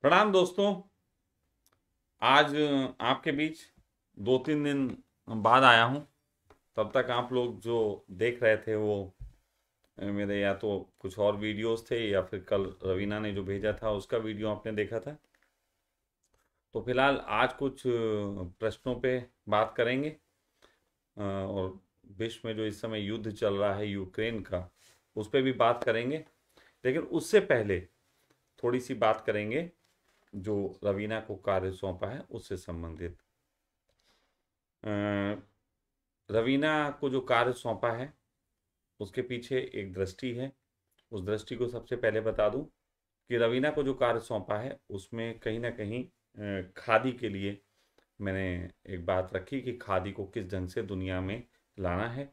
प्रणाम दोस्तों। आज आपके बीच 2-3 दिन बाद आया हूँ। तब तक आप लोग जो देख रहे थे वो मेरे या तो कुछ और वीडियोस थे या फिर कल रवीना ने जो भेजा था उसका वीडियो आपने देखा था। तो फिलहाल आज कुछ प्रश्नों पे बात करेंगे और विश्व में जो इस समय युद्ध चल रहा है यूक्रेन का उस पर भी बात करेंगे। लेकिन उससे पहले थोड़ी सी बात करेंगे जो रवीना को कार्य सौंपा है उससे संबंधित। अ, रवीना को जो कार्य सौंपा है उसके पीछे एक दृष्टि है। उस दृष्टि को सबसे पहले बता दूं कि रवीना को जो कार्य सौंपा है उसमें कहीं ना कहीं खादी के लिए मैंने एक बात रखी कि खादी को किस ढंग से दुनिया में लाना है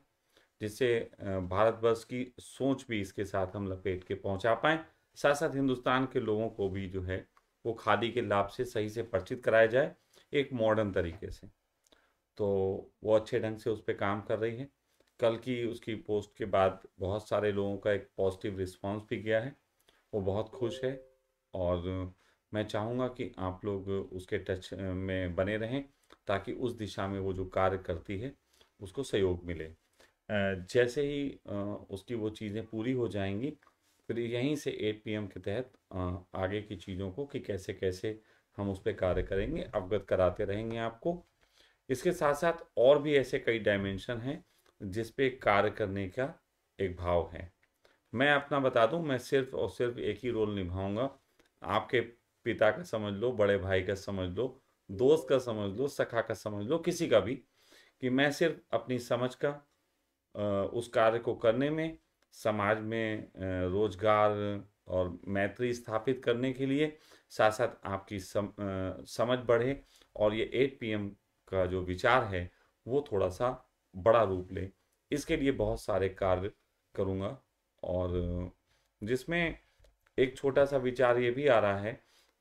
जिससे भारतवर्ष की सोच भी इसके साथ हम लपेट के पहुंचा पाएँ। साथ साथ हिंदुस्तान के लोगों को भी जो है वो खादी के लाभ से सही से परिचित कराया जाए एक मॉडर्न तरीके से। तो वो अच्छे ढंग से उस पर काम कर रही है। कल की उसकी पोस्ट के बाद बहुत सारे लोगों का एक पॉजिटिव रिस्पांस भी गया है। वो बहुत खुश है और मैं चाहूँगा कि आप लोग उसके टच में बने रहें ताकि उस दिशा में वो जो कार्य करती है उसको सहयोग मिले। जैसे ही उसकी वो चीज़ें पूरी हो जाएंगी फिर यहीं से 8 PM के तहत आगे की चीज़ों को कि कैसे कैसे हम उस पर कार्य करेंगे अवगत कराते रहेंगे आपको। इसके साथ साथ और भी ऐसे कई डायमेंशन हैं जिस पे कार्य करने का एक भाव है। मैं अपना बता दूं, मैं सिर्फ और सिर्फ एक ही रोल निभाऊंगा। आपके पिता का समझ लो, बड़े भाई का समझ लो, दोस्त का समझ लो, सखा का समझ लो, किसी का भी, कि मैं सिर्फ अपनी समझ का उस कार्य को करने में समाज में रोजगार और मैत्री स्थापित करने के लिए साथ साथ आपकी समझ बढ़े और ये 8 PM का जो विचार है वो थोड़ा सा बड़ा रूप ले, इसके लिए बहुत सारे कार्य करूँगा। और जिसमें एक छोटा सा विचार ये भी आ रहा है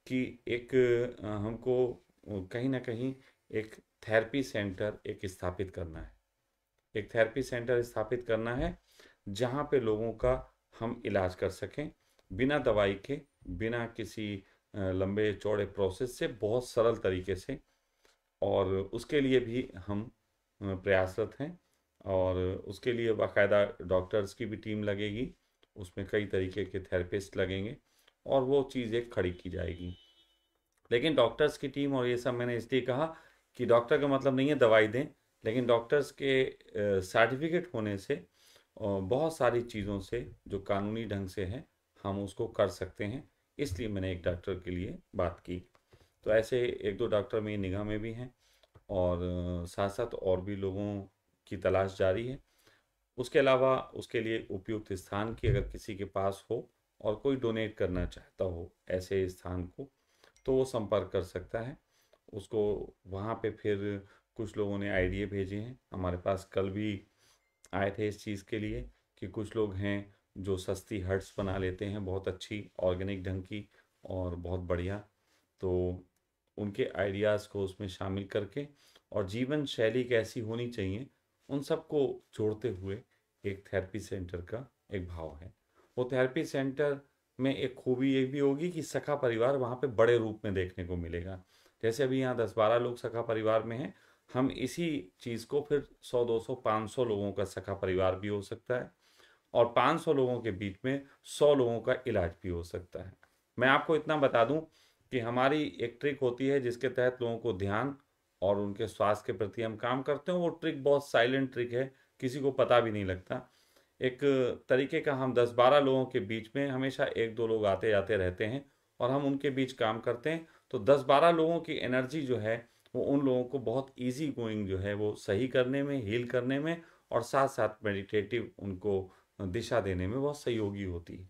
कि एक हमको कहीं ना कहीं एक थेरेपी सेंटर एक स्थापित करना है। एक थेरेपी सेंटर स्थापित करना है जहाँ पे लोगों का हम इलाज कर सकें बिना दवाई के, बिना किसी लंबे चौड़े प्रोसेस से, बहुत सरल तरीके से। और उसके लिए भी हम प्रयासरत हैं और उसके लिए बाकायदा डॉक्टर्स की भी टीम लगेगी, उसमें कई तरीके के थेरेपिस्ट लगेंगे और वो चीज़ एक खड़ी की जाएगी। लेकिन डॉक्टर्स की टीम और ये सब मैंने इसलिए कहा कि डॉक्टर का मतलब नहीं है दवाई दें, लेकिन डॉक्टर्स के सर्टिफिकेट होने से बहुत सारी चीज़ों से जो कानूनी ढंग से है हम उसको कर सकते हैं। इसलिए मैंने एक डॉक्टर के लिए बात की। तो ऐसे एक दो डॉक्टर मेरी निगाह में भी हैं और साथ साथ और भी लोगों की तलाश जारी है। उसके अलावा उसके लिए उपयुक्त स्थान की अगर किसी के पास हो और कोई डोनेट करना चाहता हो ऐसे स्थान को तो वो संपर्क कर सकता है उसको। वहाँ पे फिर कुछ लोगों ने आइडिया भेजे हैं हमारे पास, कल भी आए थे इस चीज़ के लिए कि कुछ लोग हैं जो सस्ती हट्स बना लेते हैं बहुत अच्छी ऑर्गेनिक ढंग की और बहुत बढ़िया। तो उनके आइडियाज़ को उसमें शामिल करके और जीवन शैली कैसी होनी चाहिए उन सबको जोड़ते हुए एक थेरेपी सेंटर का एक भाव है। वो थेरेपी सेंटर में एक खूबी ये भी होगी कि सखा परिवार वहाँ पे बड़े रूप में देखने को मिलेगा। जैसे अभी यहाँ 10-12 लोग सखा परिवार में हैं, हम इसी चीज़ को फिर 100-200-500 लोगों का सखा परिवार भी हो सकता है और 500 लोगों के बीच में 100 लोगों का इलाज भी हो सकता है। मैं आपको इतना बता दूं कि हमारी एक ट्रिक होती है जिसके तहत लोगों को ध्यान और उनके स्वास्थ्य के प्रति हम काम करते हैं। वो ट्रिक बहुत साइलेंट ट्रिक है, किसी को पता भी नहीं लगता। एक तरीके का हम 10-12 लोगों के बीच में हमेशा 1-2 लोग आते जाते रहते हैं और हम उनके बीच काम करते हैं तो 10-12 लोगों की एनर्जी जो है वो उन लोगों को बहुत इजी गोइंग जो है वो सही करने में, हील करने में और साथ साथ मेडिटेटिव उनको दिशा देने में बहुत सहयोगी होती है।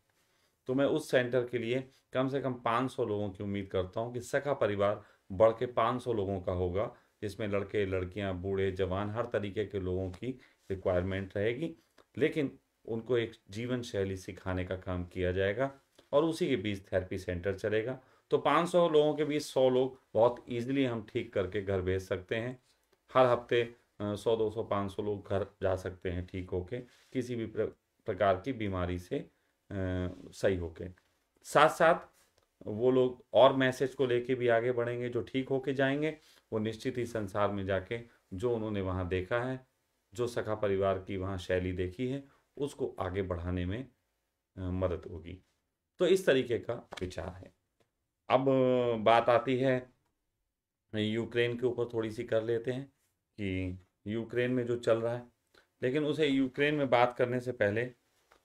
तो मैं उस सेंटर के लिए कम से कम 500 लोगों की उम्मीद करता हूँ कि सखा परिवार बढ़ के 500 लोगों का होगा जिसमें लड़के लड़कियां बूढ़े जवान हर तरीके के लोगों की रिक्वायरमेंट रहेगी। लेकिन उनको एक जीवन शैली सिखाने का काम किया जाएगा और उसी के बीच थेरेपी सेंटर चलेगा। तो 500 लोगों के बीच 100 लोग बहुत ईजिली हम ठीक करके घर भेज सकते हैं। हर हफ्ते 100-200-500 लोग घर जा सकते हैं ठीक होके किसी भी प्रकार की बीमारी से सही होके। साथ साथ वो लोग और मैसेज को लेके भी आगे बढ़ेंगे, जो ठीक होके जाएंगे वो निश्चित ही संसार में जाके जो उन्होंने वहाँ देखा है, जो सखा परिवार की वहाँ शैली देखी है, उसको आगे बढ़ाने में मदद होगी। तो इस तरीके का विचार है। अब बात आती है यूक्रेन के ऊपर, थोड़ी सी कर लेते हैं कि यूक्रेन में जो चल रहा है। लेकिन उसे यूक्रेन में बात करने से पहले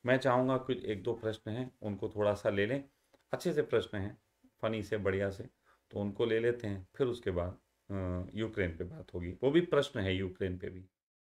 मैं चाहूँगा कुछ एक दो प्रश्न हैं उनको थोड़ा सा ले लें। अच्छे से प्रश्न हैं, फनी से, बढ़िया से, तो उनको ले लेते हैं, फिर उसके बाद यूक्रेन पे बात होगी। वो भी प्रश्न है यूक्रेन पे भी।